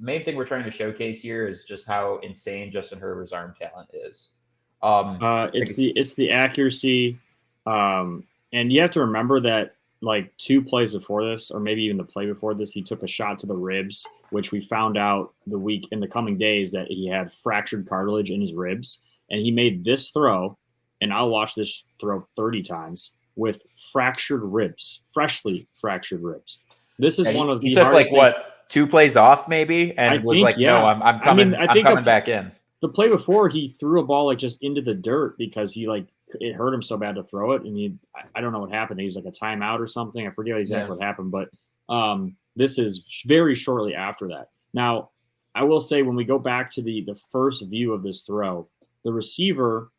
main thing we're trying to showcase here is just how insane Justin Herbert's arm talent is. It's the accuracy, and you have to remember that like 2 plays before this, or maybe even the play before this, he took a shot to the ribs, which we found out in the coming days that he had fractured cartilage in his ribs, and he made this throw, and I'll watch this throw 30 times with fractured ribs, freshly fractured ribs. This is one of the he took hardest like what 2 plays off maybe, and was like, yeah. no, I'm coming. I'm coming back in. The play before, he threw a ball like just into the dirt because it hurt him so bad to throw it, and I don't know what happened. He's like a timeout or something. I forget exactly what happened, but this is very shortly after that. Now, I will say when we go back to the first view of this throw, the receiver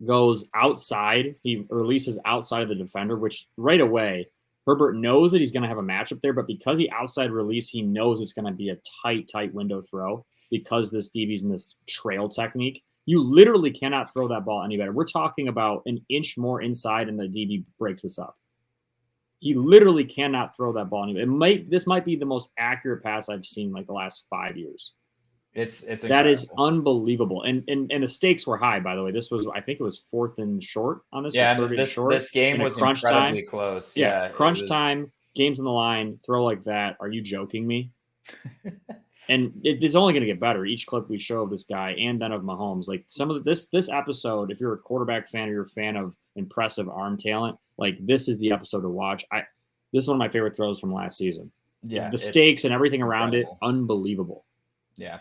goes outside. He releases outside of the defender, which right away Herbert knows that he's going to have a matchup there, but because he outside release, he knows it's going to be a tight window throw. Because this DB's in this trail technique, you literally cannot throw that ball any better. We're talking about an inch more inside, and the DB breaks this up. He literally cannot throw that ball any better. This might be the most accurate pass I've seen like the last 5 years. It's incredible. That is unbelievable, and the stakes were high. By the way, this was, I think it was 4th and short on this. Yeah, this game was incredibly close. Yeah, crunch time, games on the line, throw like that. Are you joking me? And it's only going to get better. Each clip we show of this guy and then of Mahomes, like some of this episode, if you're a quarterback fan or you're a fan of impressive arm talent, like this is the episode to watch. This is one of my favorite throws from last season. Yeah, the stakes and everything around it, unbelievable. Yeah,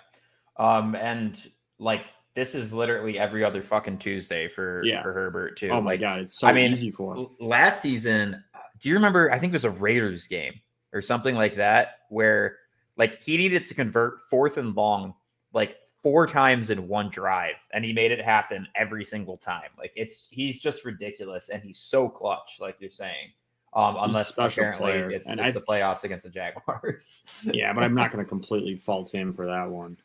and like this is literally every other fucking Tuesday for Herbert too. Oh my god, it's so easy for him. Last season, do you remember? I think it was a Raiders game or something like that where. Like he needed to convert 4th and long like 4 times in one drive, and he made it happen every single time. Like he's just ridiculous, and he's so clutch, like you're saying. Unless apparently it's the playoffs against the Jaguars. Yeah, but I'm not going to completely fault him for that one.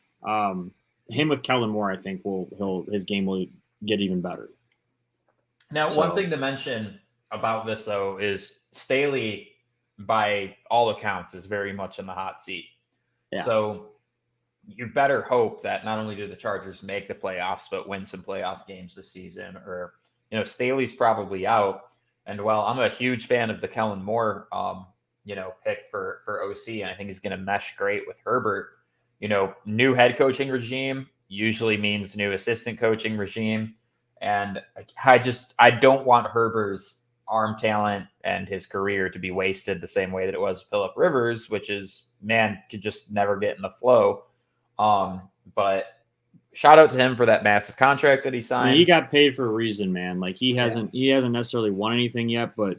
Him with Kellen Moore, I think his game will get even better. Now, one thing to mention about this though is Staley, by all accounts, is very much in the hot seat. Yeah. So you better hope that not only do the Chargers make the playoffs, but win some playoff games this season. Or, Staley's probably out. And while I'm a huge fan of the Kellen Moore, pick for OC, and I think he's going to mesh great with Herbert. New head coaching regime usually means new assistant coaching regime. And I don't want Herbert's arm talent and his career to be wasted the same way that it was Phillip Rivers, which is, man, could just never get in the flow. But shout out to him for that massive contract that he signed. Yeah, he got paid for a reason, man. Like he hasn't necessarily won anything yet, but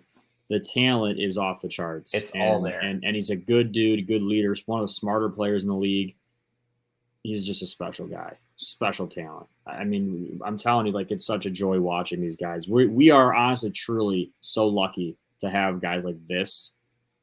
the talent is off the charts. It's all there. And he's a good dude, good leader, one of the smarter players in the league. He's just a special guy, special talent. I mean, I'm telling you, like, it's such a joy watching these guys. We are honestly, truly so lucky to have guys like this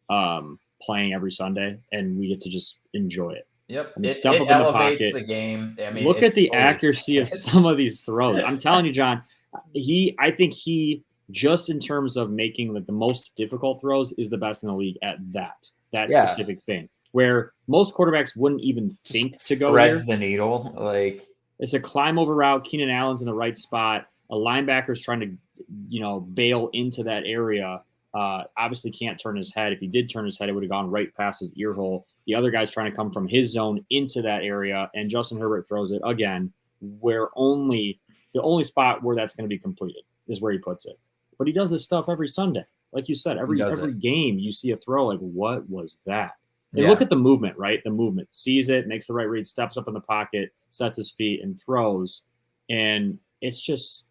playing every Sunday, and we get to just enjoy it. Yep. I mean, it elevates the game. I mean, look at the accuracy of some of these throws. I'm telling you, John, I think he, just in terms of making like the most difficult throws, is the best in the league at that specific thing. Where most quarterbacks wouldn't even think to go there. Threads the needle. Like, it's a climb over route. Keenan Allen's in the right spot. A linebacker's trying to, bail into that area. Obviously can't turn his head. If he did turn his head, it would have gone right past his ear hole. The other guy's trying to come from his zone into that area, and Justin Herbert throws it again, where the only spot where that's going to be completed is where he puts it. But he does this stuff every Sunday. Like you said, every game you see a throw, like, what was that? And look at the movement, right? The movement. Sees it, makes the right read, steps up in the pocket, sets his feet, and throws. And it's just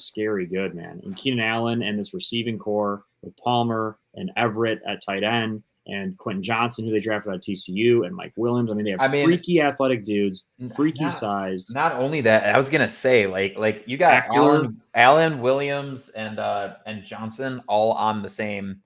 scary good, man. And Keenan Allen and this receiving core with Palmer and Everett at tight end and Quentin Johnson, who they drafted at TCU, and Mike Williams. I mean, they have freaky athletic dudes, freaky size. Not only that, I was gonna say, like you got Allen, Williams, and Johnson all on the same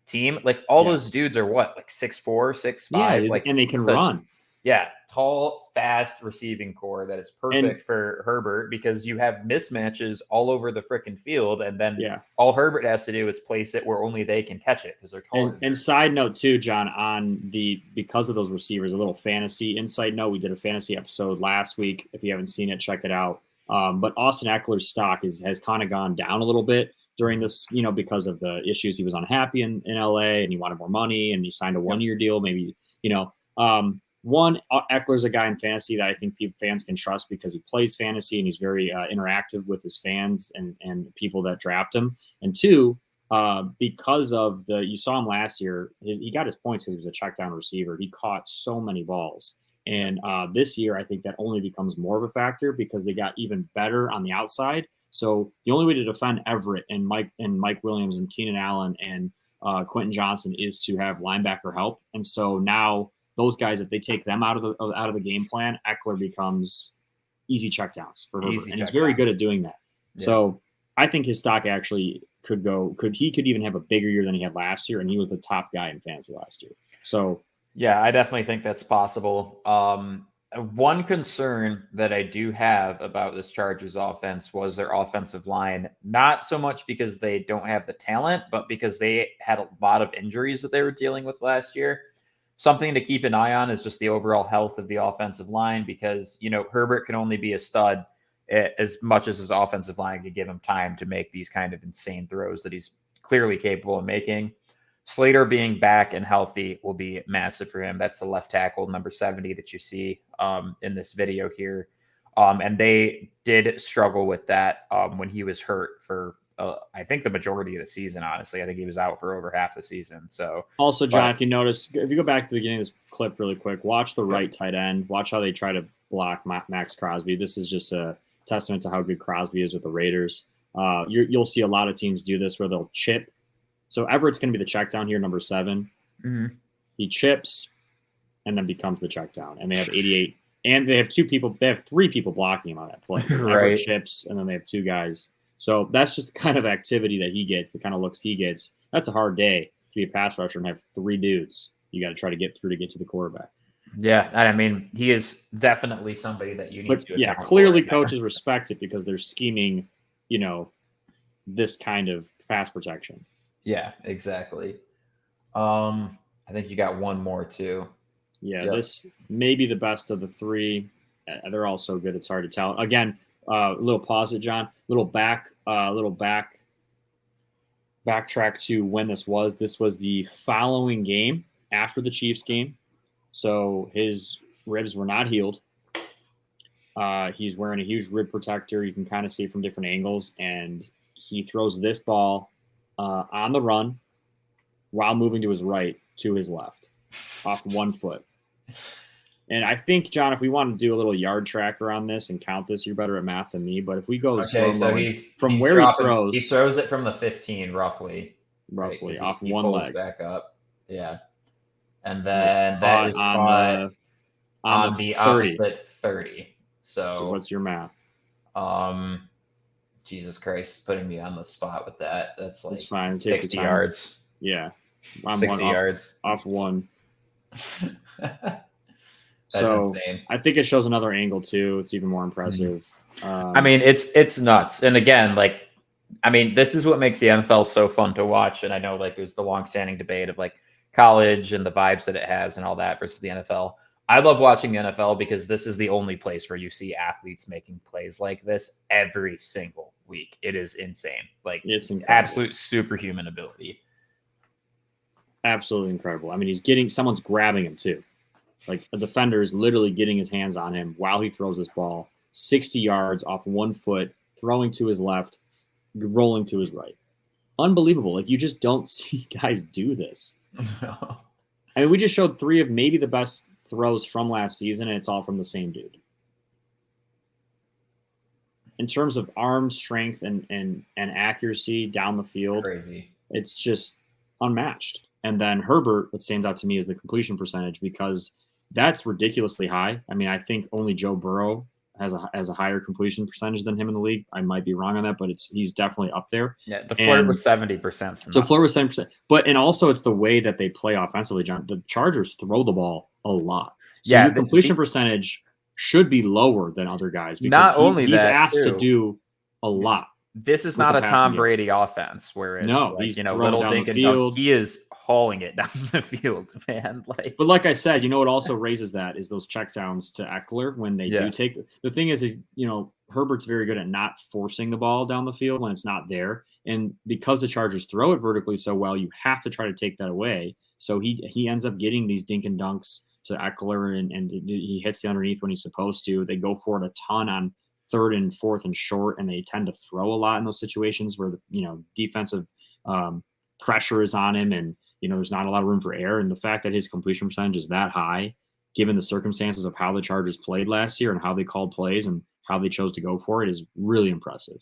team. Like all those dudes are what, like 6'4", 6'5", like, and they can run. Yeah, tall, fast receiving core that is perfect for Herbert because you have mismatches all over the freaking field, and then all Herbert has to do is place it where only they can catch it because they're taller. And side note too, John, on because of those receivers, a little fantasy inside note. We did a fantasy episode last week. If you haven't seen it, check it out. But Austin Eckler's stock has kind of gone down a little bit during this, because of the issues. He was unhappy in LA and he wanted more money and he signed a 1-year deal. Maybe, Eckler's a guy in fantasy that I think fans can trust because he plays fantasy and he's very interactive with his fans and people that draft him. And 2, because of you saw him last year, he got his points because he was a check down receiver. He caught so many balls. And this year, I think that only becomes more of a factor because they got even better on the outside. So the only way to defend Everett and Mike Williams and Keenan Allen and Quentin Johnson is to have linebacker help. And so now those guys, if they take them out of the game plan, Eckler becomes easy checkdowns for Herbert, and he's very good at doing that. Yeah. So I think his stock actually could even have a bigger year than he had last year, and he was the top guy in fantasy last year. So yeah, I definitely think that's possible. One concern that I do have about this Chargers offense was their offensive line, not so much because they don't have the talent, but because they had a lot of injuries that they were dealing with last year. Something to keep an eye on is just the overall health of the offensive line because, Herbert can only be a stud as much as his offensive line can give him time to make these kind of insane throws that he's clearly capable of making. Slater being back and healthy will be massive for him. That's the left tackle, number 70 that you see in this video here. And they did struggle with that when he was hurt for, I think, the majority of the season, honestly. I think he was out for over half the season. So also, John, if you notice, if you go back to the beginning of this clip really quick, watch the right tight end. Watch how they try to block Max Crosby. This is just a testament to how good Crosby is with the Raiders. You'll see a lot of teams do this where they'll chip. So Everett's going to be the check down here, number 7. Mm-hmm. He chips and then becomes the check down. And they have 88. And they have 3 people blocking him on that play. Right. Everett chips, and then they have 2 guys. So that's just the kind of activity that he gets, the kind of looks he gets. That's a hard day to be a pass rusher and have 3 dudes you got to try to get through to get to the quarterback. Yeah, I mean, he is definitely somebody that you need to account clearly for. Coaches respect it because they're scheming, this kind of pass protection. Yeah, exactly. I think you got one more too. Yeah, This may be the best of the 3. They're all so good, it's hard to tell. Again, a little pause it, John. Backtrack to when this was. This was the following game after the Chiefs game. So his ribs were not healed. He's wearing a huge rib protector. You can kind of see from different angles. And he throws this ball on the run while moving to his right, to his left, off 1 foot. And I think, John, if we want to do a little yard tracker on this and count this, you're better at math than me. But if we go so he's where he throws it from the 15, roughly, off one leg, back up, and then that is caught on the opposite 30. So what's your math? Jesus Christ, putting me on the spot with that. That's like fine. 60 yards. Yeah, 60 yards off 1. That's insane. I think it shows another angle too. It's even more impressive. I mean, it's nuts. And again, this is what makes the NFL so fun to watch. And I know there's the longstanding debate of college and the vibes that it has and all that versus the NFL. I love watching the NFL because this is the only place where you see athletes making plays like this every single week. It is insane. It's incredible. Absolute superhuman ability. Absolutely incredible. I mean, someone's grabbing him too. A defender is literally getting his hands on him while he throws this ball 60 yards off 1 foot, throwing to his left, rolling to his right. Unbelievable. You just don't see guys do this. No. I mean, we just showed 3 of maybe the best throws from last season, and it's all from the same dude. In terms of arm strength and accuracy down the field, crazy. It's just unmatched. And then Herbert, what stands out to me is the completion percentage because that's ridiculously high. I mean, I think only Joe Burrow has a higher completion percentage than him in the league. I might be wrong on that, but he's definitely up there. Yeah, the flirt was 70%. So flirt was 70%. And also it's the way that they play offensively, John. The Chargers throw the ball a lot. So your completion percentage should be lower than other guys because he's asked to do a lot. This is not a Tom Brady offense where it's he's little dink and dunk. He is hauling it down the field, man. But like I said, what also raises that is those checkdowns to Eckler when they do take. The thing is, Herbert's very good at not forcing the ball down the field when it's not there. And because the Chargers throw it vertically so well, you have to try to take that away. So he ends up getting these dink and dunks to Eckler, and he hits the underneath when he's supposed to. They go for it a ton on 3rd and 4th and short, and they tend to throw a lot in those situations where defensive pressure is on him, and there's not a lot of room for error. And the fact that his completion percentage is that high, given the circumstances of how the Chargers played last year and how they called plays and how they chose to go for it, is really impressive.